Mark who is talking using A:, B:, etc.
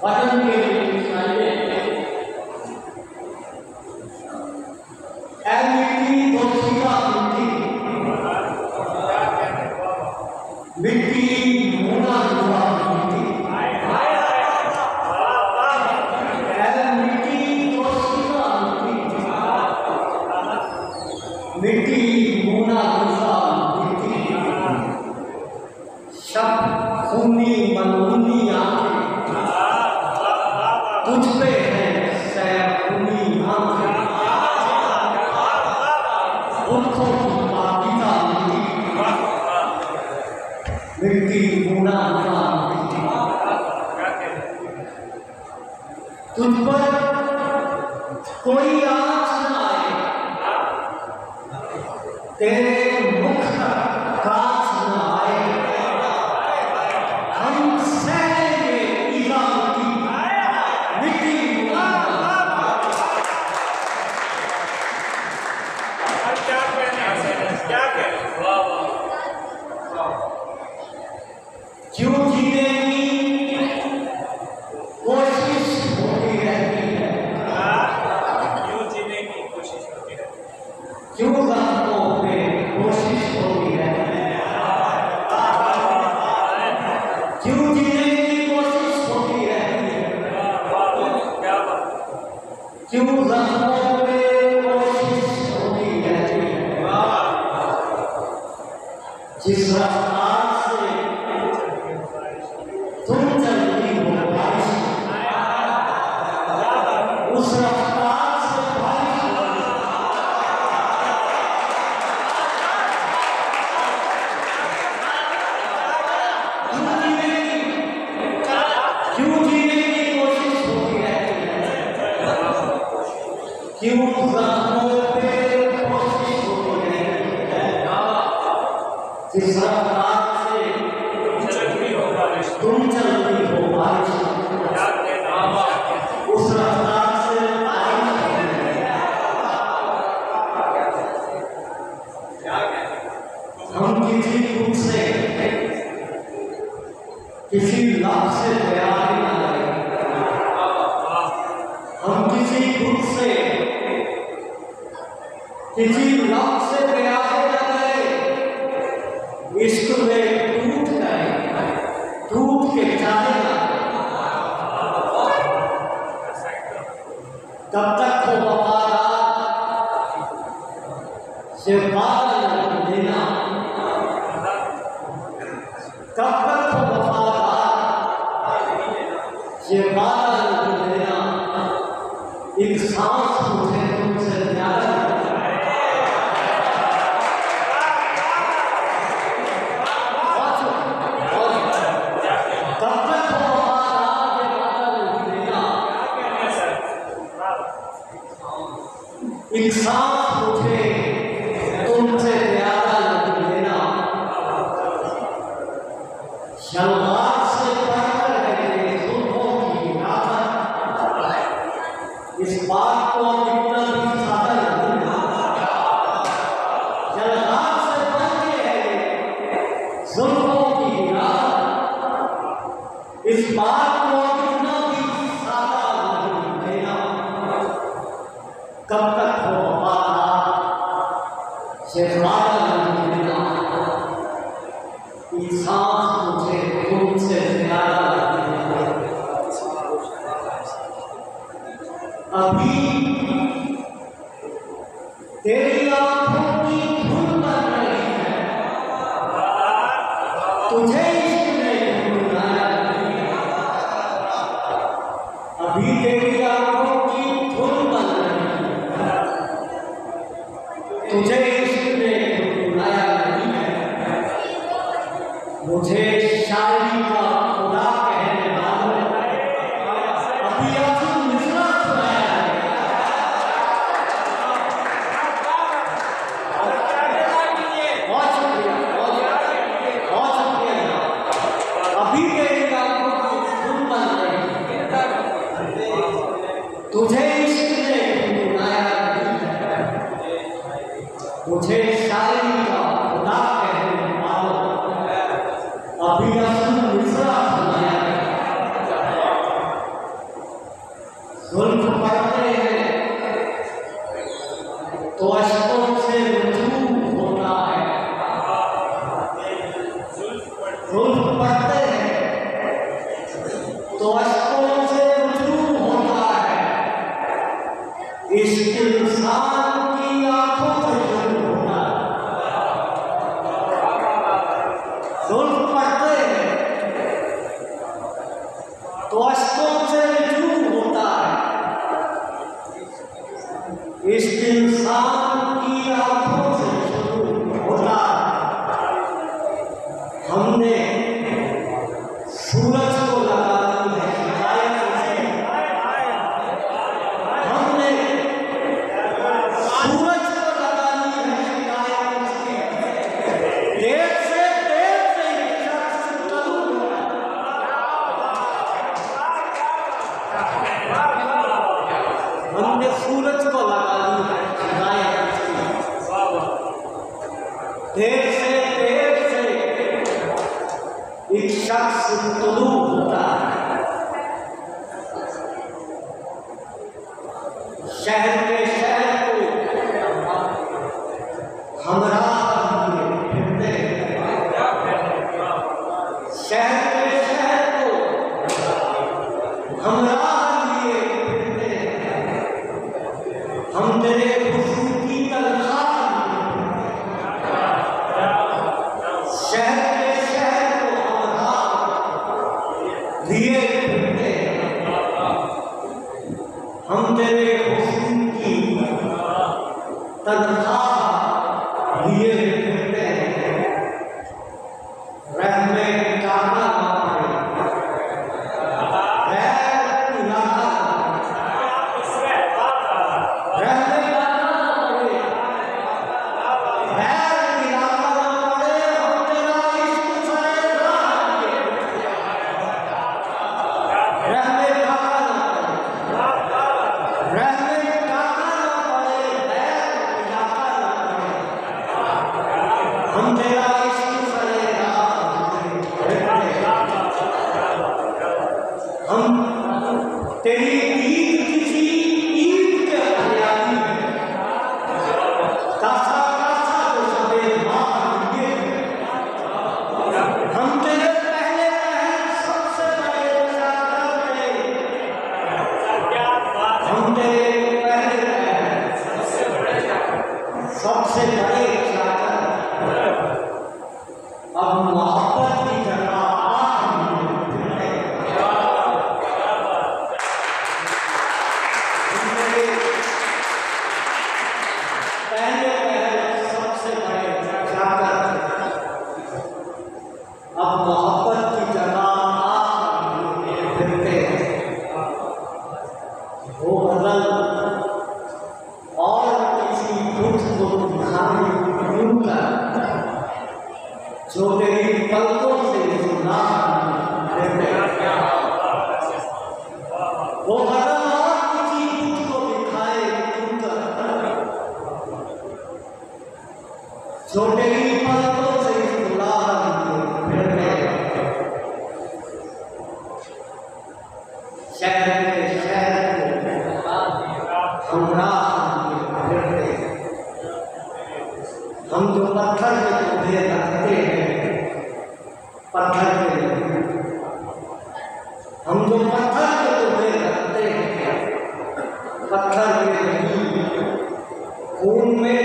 A: पठन के लिए सुनाइए। मिट्टी दोषिका मिट्टी मोना हुआ मिट्टी दोषिका मिट्टी मोना हुआ मिट्टी शब्द खूनी मनमूनी आंखें तुझ पे है सैफूनी आंखें उनको पापीता मिट्टी मुना तुझ पर कोई आँच न आए तेरे मुख तक कांच न आए हम सहेंगे ईजा मिट्टी मुना
B: क्या कहने
A: क्यों जीने की कोशिश होती रहती है
B: क्यों जीने की कोशिश होती है
A: क्यों रातों पे कोशिश होती रहती है क्यों जीने की कोशिश होती रहती है क्यों रातों पे कोशिश होती रहती है जिस रफ्तार से तुम चलती हो बारिश उस रफ्तार से बारिश क्यों जीने की कोशिश होती रहती है क्यों रातों पे कोशिश होती रहती है जिस रफ्तार से तुम चलती हो बारिश उस रफ्तार से हम किसी खुद से किसी लफ्ज़ से प्यार न करें हम किसी खुद से किसी लफ्ज़ से प्यार न करें इश्क में टूट गए टूट के जाएगा तब तक हो वफादार से बादल देना तब तक हो वफादार से बादल देना एक सांस मुझे तुमसे प्यारा एक सांस मुझे तुमसे प्यारा लग लेना शलवार से बढ़कर है तेरे जुल्फों की राहत इस बात को कितना भी सादा लगना शलवार से बढ़कर है जुल्फों की राहत इस बात को कितना भी सादा लगना कब तक हो वफादार से बादल देना ये सांस मुझे तुमसे प्यारा लगना अभी तेरी आंखों की धुन बन रही है तुझे इश्क ने भुलाया अभी तेरी आंखों की धुन बन रही है तुझे इश्क ने भुलाया नहीं है मुझे शायरी का खुदा कहने वालों अभी अफसुस मिसरा सुनाया है बहुत शुक्रिया अभी तेरी आंखों की धुन बन रही है तुझे इश्क ने भुलाया नहीं है मुझे शायरी का खुदा कहने वालों अभी अफसुस मिसरा सुनाया है जुल्फ पड़ते हैं तो अश्कों से रुजू होता है, इश्क इंसान की आंखों से शुरू होता है। जुल्फ पड़ते हैं तो अश्कों से रुजू होता है, इश्क इंसान की आंखों से शुरू होता है। हमने सूरज को लगा दी है शिकायत से, हमने सूरज को लगा दी है शिकायत से, देर से एक शख्स तलू हमने सूरज को लगा दी है शिकायत से, देर से एक शख्स तलू होता है। शहर के शहर को हमराह लिए फिरते हैं, शहर के शहर को हमराह लिए फिरते हैं, हम तेरे खुशबू की तनख्वाह शहर लिए फिरते हैं, हम तेरे हुस्न की तनख्वाह लिए फिरते हैं। रहमे काका तेरी ईद किसी ईद के हरियाली में कासा कासा को सफेद मार दिए, हम तेरे पहले पहल सबसे बड़े चादर थे, हम तेरे पहले पहल सबसे बड़े चादर, अब मोहब्बत की जगह जो तेरी पलकों से सुना वो बदल और किसी कुछ को दिखाए जो तेरी पलकों से सुना शहर के शहर हम जो पत्थर के पौधे रखते हैं, पत्थर के हम जो पत्थर के पौधे रखते हैं, पत्थर के खून में